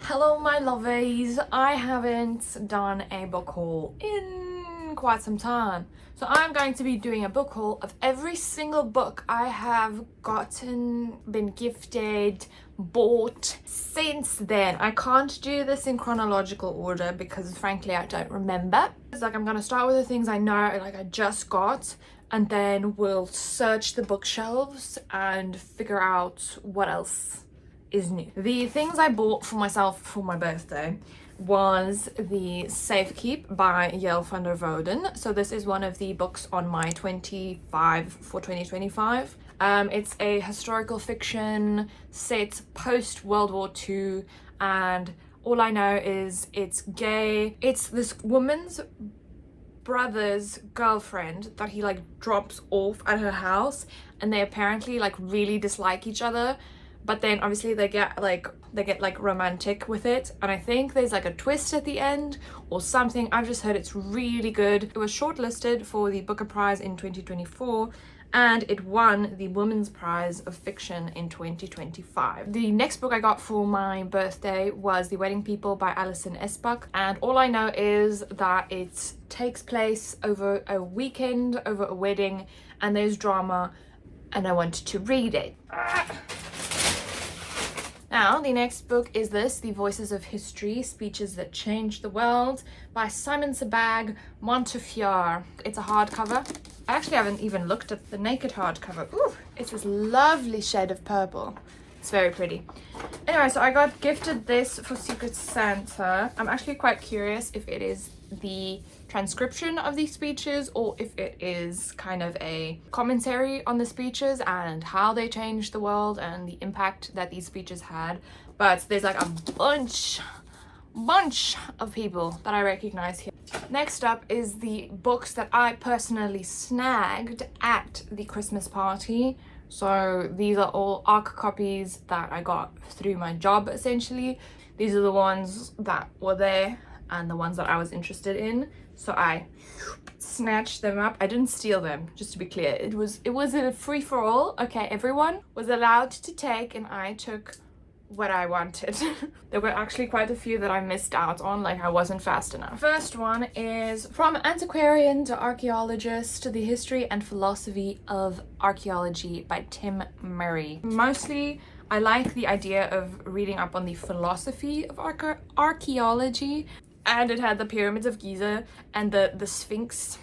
Hello my lovies, I haven't done a book haul in quite some time. So I'm going to be doing a book haul of every single book I have gotten, been gifted, bought since then. I can't do this in chronological order because frankly I don't remember. It's like I'm gonna start with the things I know, like I just got, and then we'll search the bookshelves and figure out what else is new. The things I bought for myself for my birthday was the Safekeep by Yael van der Wouden. So this is one of the books on my 25 for 2025. It's a historical fiction set post World War II, and all I know is it's gay. It's this woman's brother's girlfriend that he like drops off at her house, and they apparently like really dislike each other. But then obviously they get like romantic with it, and I think there's like a twist at the end or something. I've just heard it's really good. It was shortlisted for the Booker Prize in 2024 and it won the Women's Prize of Fiction in 2025. The next book I got for my birthday was The Wedding People by Alison Espoch, and all I know is that it takes place over a weekend, over a wedding, and there's drama, and I wanted to read it. Now, the next book is this, The Voices of History, Speeches That Changed the World by Simon Sebag, Montefoire. It's a hardcover. I actually haven't even looked at the naked hardcover. Ooh, it's this lovely shade of purple. It's very pretty. Anyway, so I got gifted this for Secret Santa. I'm actually quite curious if it is the transcription of these speeches or if it is kind of a commentary on the speeches and how they changed the world and the impact that these speeches had. But there's like a bunch of people that I recognize here. Next up is the books that I personally snagged at the Christmas party. So these are all ARC copies that I got through my job essentially. These are the ones that were there and the ones that I was interested in. So I snatched them up. I didn't steal them, just to be clear. It was a free-for-all. Okay, everyone was allowed to take, and I took what I wanted. There were actually quite a few that I missed out on, like I wasn't fast enough. First one is From Antiquarian to Archaeologist, The History and Philosophy of Archaeology by Tim Murray. Mostly I like the idea of reading up on the philosophy of archaeology, and it had the pyramids of Giza and the Sphinx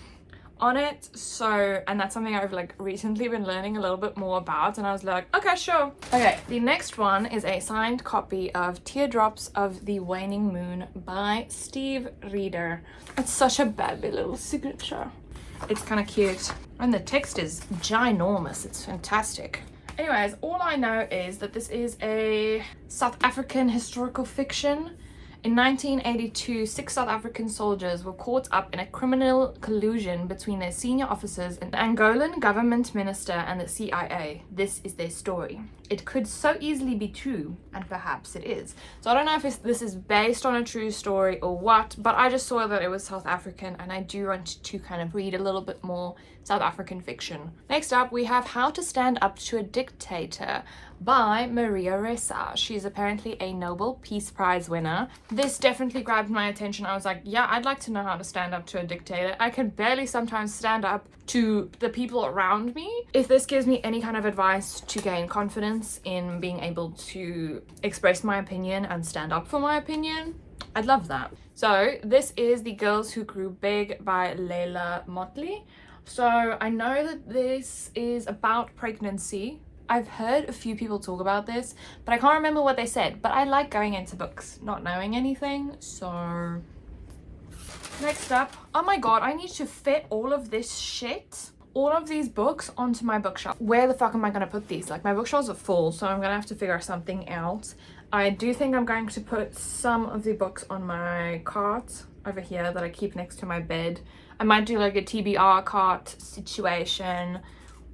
on it, so, and that's something I've like recently been learning a little bit more about, and I was like, okay, sure. Okay, the next one is a signed copy of Teardrops of the Waning Moon by Steve Reeder. It's such a baby little signature. It's kind of cute, and the text is ginormous. It's fantastic. Anyways, all I know is that this is a South African historical fiction. In 1982, 6 South African soldiers were caught up in a criminal collusion between their senior officers, an Angolan government minister, and the CIA. This is their story. It could so easily be true, and perhaps it is. So I don't know if this is based on a true story or what, but I just saw that it was South African, and I do want to kind of read a little bit more South African fiction. Next up, we have How to Stand Up to a Dictator by Maria Ressa. She's apparently a Nobel Peace Prize winner. This definitely grabbed my attention. I was like, yeah, I'd like to know how to stand up to a dictator. I can barely sometimes stand up to the people around me. If this gives me any kind of advice to gain confidence in being able to express my opinion and stand up for my opinion, I'd love that. So this is The Girls Who Grew Big by Leila Mottley. So I know that this is about pregnancy. I've heard a few people talk about this, but I can't remember what they said. But I like going into books not knowing anything, so... Next up, oh my god, I need to fit all of this shit, all of these books onto my bookshelf. Where the fuck am I gonna put these? Like, my bookshelves are full, so I'm gonna have to figure something out. I do think I'm going to put some of the books on my cart over here that I keep next to my bed. I might do like a TBR cart situation.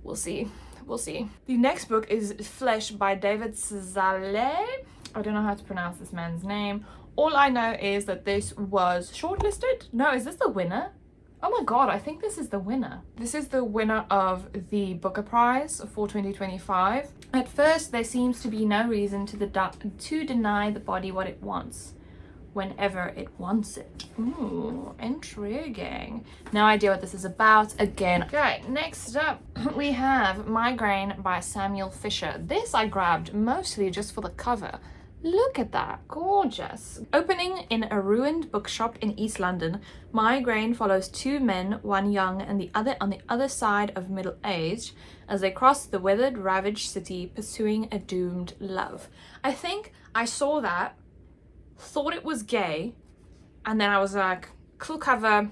We'll see. We'll see. The next book is Flesh by David Szalay. I don't know how to pronounce this man's name. All I know is that this was shortlisted. No, is this the winner? Oh my god, I think this is the winner. This is the winner of the Booker Prize for 2025. At first, there seems to be no reason to deny the body what it wants, whenever it wants it. Ooh, intriguing. No idea what this is about again. Okay, next up we have Migraine by Samuel Fisher. This I grabbed mostly just for the cover. Look at that, gorgeous. Opening in a ruined bookshop in East London, Migraine follows two men, one young and the other on the other side of middle age, as they cross the weathered, ravaged city pursuing a doomed love. I think I saw that, thought it was gay, and then I was like, cool cover,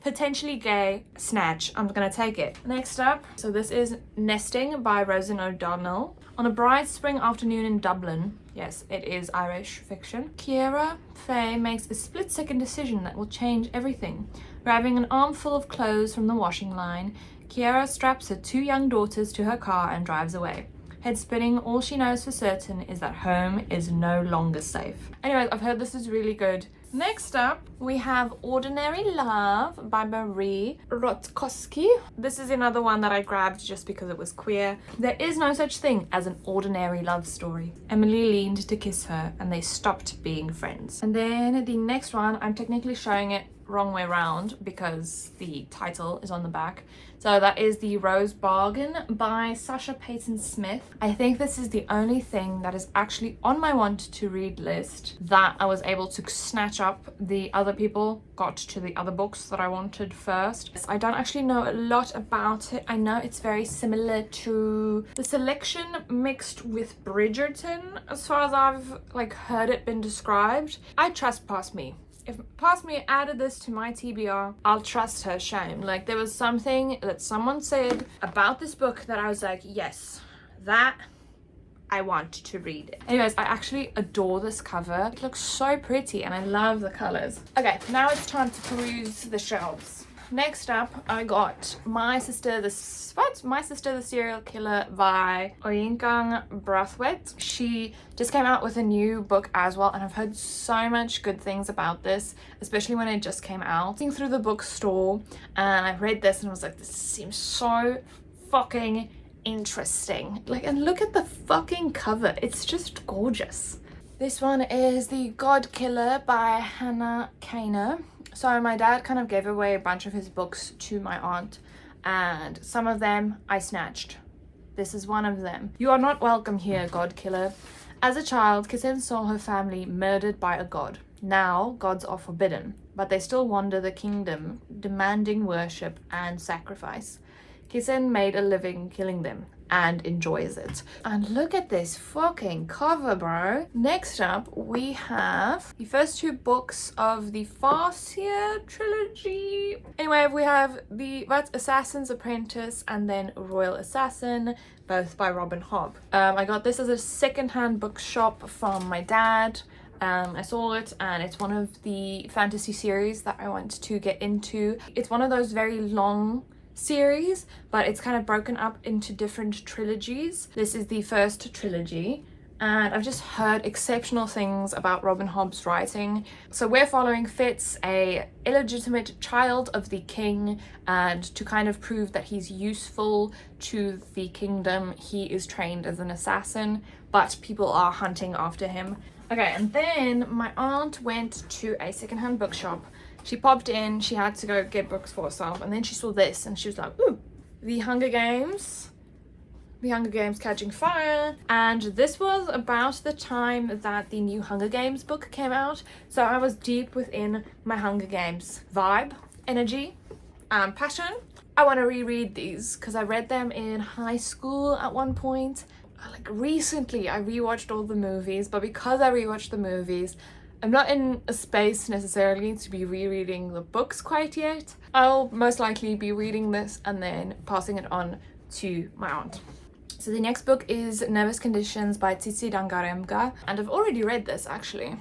potentially gay, snatch, I'm gonna take it. Next up, so this is Nesting by Roisin O'Donnell. On a bright spring afternoon in Dublin, yes, it is Irish fiction, Ciara Faye makes a split-second decision that will change everything. Grabbing an armful of clothes from the washing line, Ciara straps her two young daughters to her car and drives away. Head spinning, all she knows for certain is that home is no longer safe. Anyways, I've heard this is really good. Next up, we have Ordinary Love by Marie Rutkoski. This is another one that I grabbed just because it was queer. There is no such thing as an ordinary love story. Emily leaned to kiss her and they stopped being friends. And then the next one, I'm technically showing it wrong way around because the title is on the back. So that is The Rose Bargain by Sasha Peyton Smith. I think this is the only thing that is actually on my want to read list that I was able to snatch up. The other people got to the other books that I wanted first. I don't actually know a lot about it. I know it's very similar to The Selection mixed with Bridgerton as far as I've heard it been described. I trust Past Me. If Past Me added this to my TBR, I'll trust her shame. Like, there was something that someone said about this book that I was like, yes, that I want to read it. Anyways, I actually adore this cover. It looks so pretty and I love the colors. Okay, now it's time to peruse the shelves. Next up, I got My Sister the Serial Killer by Oyinkan Braithwaite. She just came out with a new book as well, and I've heard so much good things about this, especially when it just came out. Looking through the bookstore, and I read this and I was like, this seems so fucking interesting. And look at the fucking cover. It's just gorgeous. This one is The Godkiller by Hannah Kaner. So my dad kind of gave away a bunch of his books to my aunt, and some of them I snatched. This is one of them. You are not welcome here, Godkiller. As a child, Kisen saw her family murdered by a god. Now, gods are forbidden, but they still wander the kingdom, demanding worship and sacrifice. Kisen made a living killing them and enjoys it. And look at this fucking cover, bro. Next up, we have the first two books of the Farseer trilogy. Anyway, we have the Assassin's Apprentice and then Royal Assassin, both by Robin Hobb. I got this as a secondhand bookshop from my dad. I saw it and it's one of the fantasy series that I want to get into. It's one of those very long series, but it's kind of broken up into different trilogies. This is the first trilogy, and I've just heard exceptional things about Robin Hobb's writing. So we're following Fitz, a illegitimate child of the king, and to kind of prove that he's useful to the kingdom, he is trained as an assassin, but people are hunting after him. Okay, and then my aunt went to a secondhand bookshop. She popped in, she had to go get books for herself, and then she saw this and she was like, ooh, The Hunger Games Catching Fire. And this was about the time that the new Hunger Games book came out. So I was deep within my Hunger Games vibe, energy, and passion. I want to reread these because I read them in high school at one point. Recently I rewatched all the movies, but because I rewatched the movies, I'm not in a space necessarily to be rereading the books quite yet. I'll most likely be reading this and then passing it on to my aunt. So the next book is Nervous Conditions by Tsitsi Dangarembga, and I've already read this actually.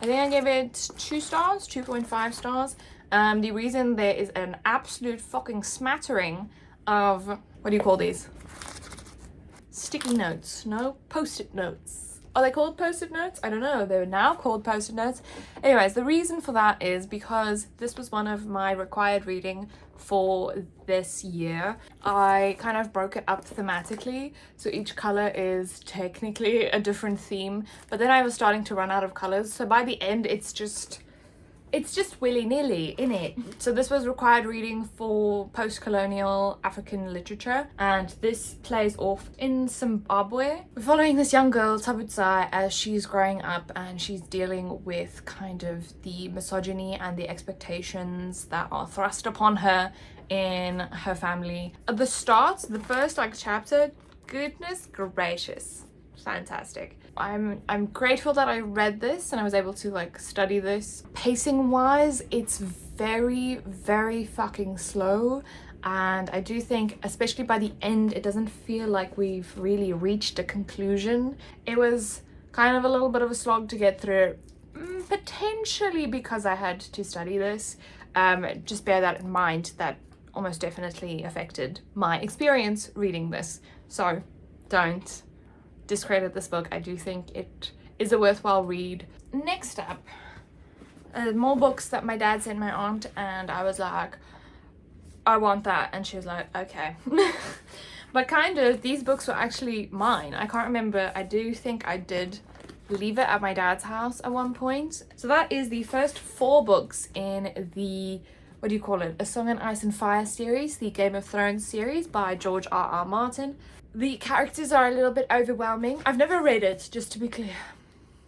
I think I gave it 2 stars, 2.5 stars. The reason there is an absolute fucking smattering of, what do you call these? Sticky notes, no, post-it notes Are they called post-it notes? I don't know. They're now called post-it notes. Anyways, the reason for that is because this was one of my required reading for this year. I kind of broke it up thematically, so each color is technically a different theme, but then I was starting to run out of colors, so by the end it's just willy-nilly in it. So this was required reading for post-colonial African literature, and this plays off in Zimbabwe. We're following this young girl, Tabutsa, as she's growing up and she's dealing with kind of the misogyny and the expectations that are thrust upon her in her family. At the start, the first chapter, goodness gracious, fantastic. I'm grateful that I read this and I was able to study this. Pacing wise, it's very, very fucking slow, and I do think, especially by the end, it doesn't feel like we've really reached a conclusion. It was kind of a little bit of a slog to get through, potentially because I had to study this. Just bear that in mind. That almost definitely affected my experience reading this, so don't discredit this book. I do think it is a worthwhile read. Next up, more books that my dad sent my aunt, and I was like, I want that, and she was like, okay. But kind of, these books were actually mine. I can't remember. I do think I did leave it at my dad's house at one point. So that is the first 4 books in the, what do you call it, A Song in Ice and Fire series, the Game of Thrones series by George R.R. Martin. The characters are a little bit overwhelming. I've never read it, just to be clear.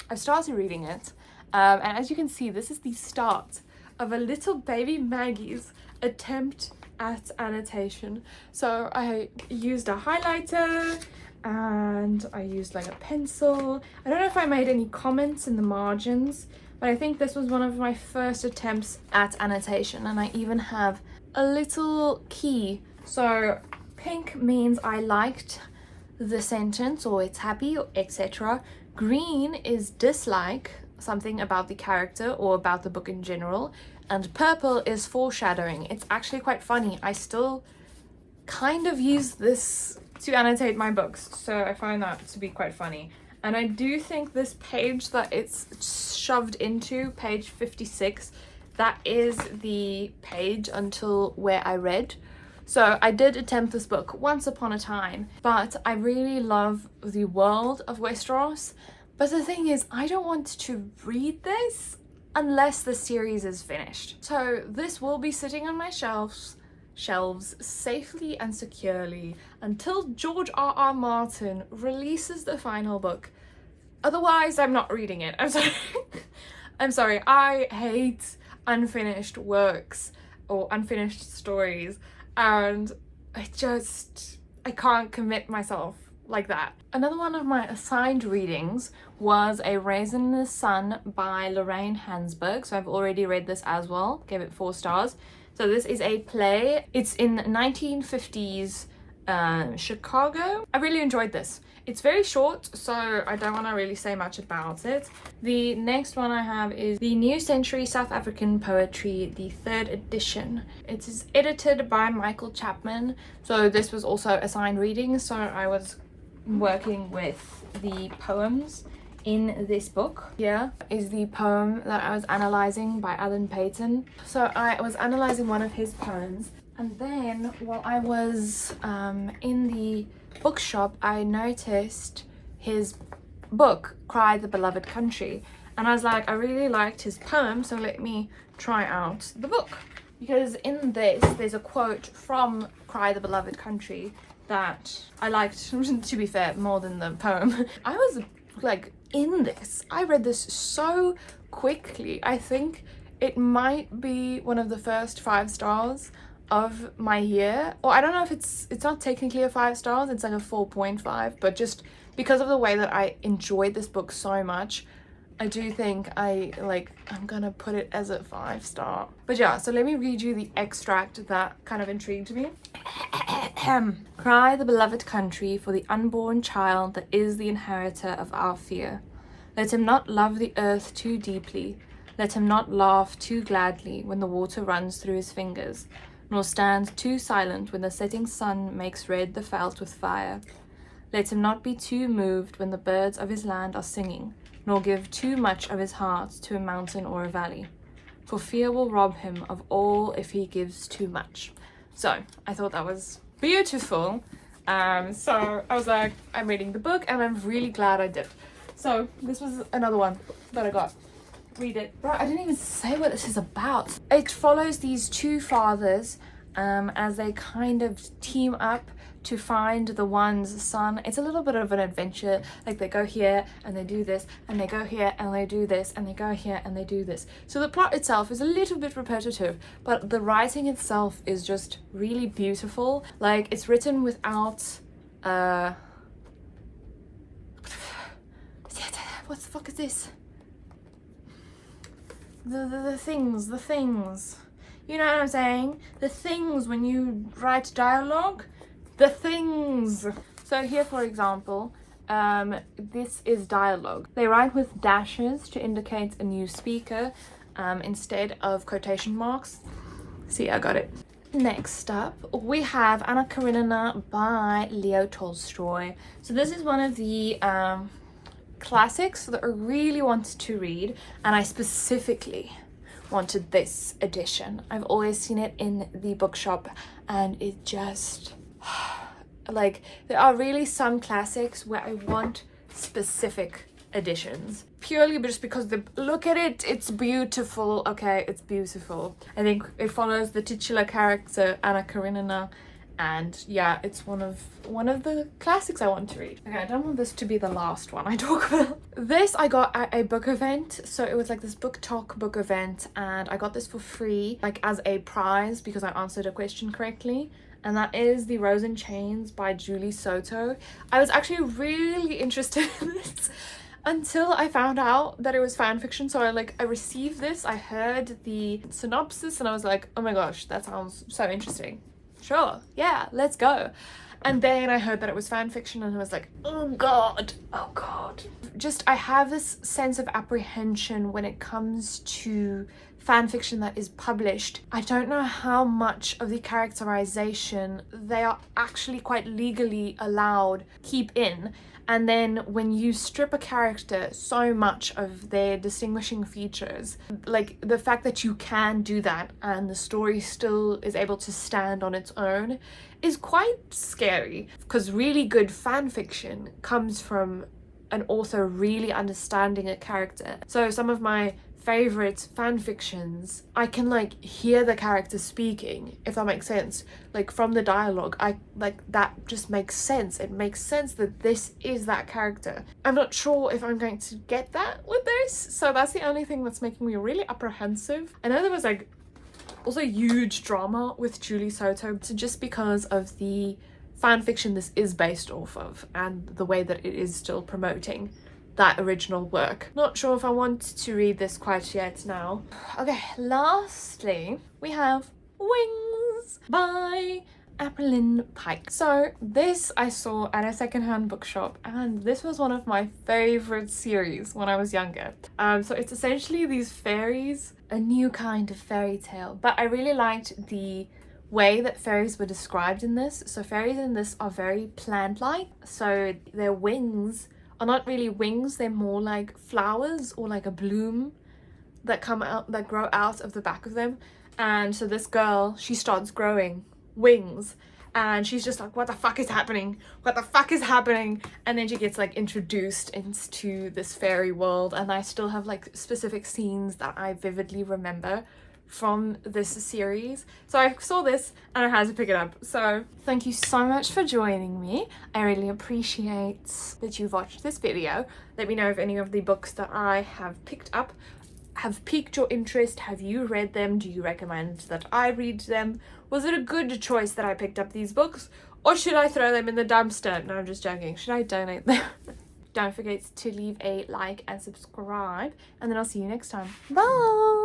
I've started reading it, and as you can see, this is the start of a little baby Maggie's attempt at annotation. So I used a highlighter and I used a pencil. I don't know if I made any comments in the margins, but I think this was one of my first attempts at annotation, and I even have a little key. So pink means I liked the sentence, or it's happy, or etc. Green is dislike something about the character or about the book in general, and purple is foreshadowing. It's actually quite funny. I still kind of use this to annotate my books, so I find that to be quite funny. And I do think this page that it's shoved into, page 56, that is the page until where I read. So I did attempt this book once upon a time, but I really love the world of Westeros. But the thing is, I don't want to read this unless the series is finished. So this will be sitting on my shelves safely and securely until George R.R. Martin releases the final book. Otherwise, I'm not reading it. I'm sorry. I'm sorry. I hate unfinished works or unfinished stories. And I can't commit myself like that. Another one of my assigned readings was A Raisin in the Sun by Lorraine Hansberg. So I've already read this as well, gave it 4 stars. So this is a play. It's in 1950s Chicago. I really enjoyed this. It's very short, so I don't want to really say much about it. The next one I have is The New Century South African Poetry, the 3rd edition. It is edited by Michael Chapman, so this was also assigned reading, so I was working with the poems in this book. Here is the poem that I was analysing by Alan Peyton. So I was analysing one of his poems, and then while I was in the bookshop, I noticed his book, Cry the Beloved Country, and I was like, I really liked his poem, so let me try out the book. Because in this, there's a quote from Cry the Beloved Country that I liked, to be fair, more than the poem. I was in this. I read this so quickly. I think it might be one of the first 5 stars of my year, or I don't know if it's not technically a 5 stars, it's a 4.5, but just because of the way that I enjoyed this book so much, I do think I'm gonna put it as a 5 star. But yeah, so let me read you the extract that kind of intrigued me. Cry the beloved country for the unborn child that is the inheritor of our fear. Let him not love the earth too deeply, let him not laugh too gladly when the water runs through his fingers, nor stand too silent when the setting sun makes red the veldt with fire. Let him not be too moved when the birds of his land are singing, nor give too much of his heart to a mountain or a valley. For fear will rob him of all if he gives too much. So I thought that was beautiful. So I was like, I'm reading the book and I'm really glad I did. So this was another one that I got. Read it. Bro, I didn't even say what this is about. It follows these two fathers as they kind of team up to find the one's son. It's a little bit of an adventure. Like they go here and they do this, and they go here and they do this, and they go here and they do this. So the plot itself is a little bit repetitive, but the writing itself is just really beautiful. Like it's written without what the fuck is this? The things. You know what I'm saying? The things when you write dialogue. The things. So here, for example, this is dialogue. They write with dashes to indicate a new speaker instead of quotation marks. See, I got it. Next up, we have Anna Karenina by Leo Tolstoy. So this is one of the classics that I really wanted to read, and I specifically wanted this edition. I've always seen it in the bookshop, and it just like, there are really some classics where I want specific editions purely just because look at it, it's beautiful. Okay, it's beautiful. I think it follows the titular character Anna Karenina, and yeah, it's one of the classics I want to read. Okay, I don't want this to be the last one I talk about. This I got at a book event, so it was like this book talk book event, and I got this for free, like as a prize because I answered a question correctly. And that is The Rose in Chains by Julie Soto. I was actually really interested in this until I found out that it was fan fiction. So I received this, I heard the synopsis, and I was like, oh my gosh, that sounds so interesting. Sure, yeah, let's go. And then I heard that it was fan fiction, and I was like, oh god. Just, I have this sense of apprehension when it comes to fan fiction that is published. I don't know how much of the characterization they are actually quite legally allowed keep in, and then when you strip a character so much of their distinguishing features, like the fact that you can do that and the story still is able to stand on its own is quite scary, because really good fan fiction comes from an author really understanding a character. So some of my favorite fan fictions, I can like hear the character speaking, if that makes sense. Like from the dialogue, I like that just makes sense. It makes sense that this is that character. I'm not sure if I'm going to get that with this, so that's the only thing that's making me really apprehensive. I know there was like also huge drama with Julie Soto, so just because of the fan fiction this is based off of and the way that it is still promoting that original work. Not sure if I want to read this quite yet now. Okay, lastly, we have Wings by Aprilyn Pike. So this I saw at a secondhand bookshop, and this was one of my favorite series when I was younger. So it's essentially these fairies, a new kind of fairy tale, but I really liked the way that fairies were described in this. So fairies in this are very plant-like, so their wings are not really wings, they're more like flowers or like a bloom that come out, that grow out of the back of them. And so this girl, she starts growing wings, and she's just like, what the fuck is happening? What the fuck is happening? And then she gets like introduced into this fairy world, and I still have like specific scenes that I vividly remember from this series. So I saw this and I had to pick it up. So thank you so much for joining me. I really appreciate that you've watched this video. Let me know if any of the books that I have picked up have piqued your interest. Have you read them? Do you recommend that I read them? Was it a good choice that I picked up these books, or should I throw them in the dumpster? No, I'm just joking. Should I donate them? Don't forget to leave a like and subscribe, and then I'll see you next time. Bye!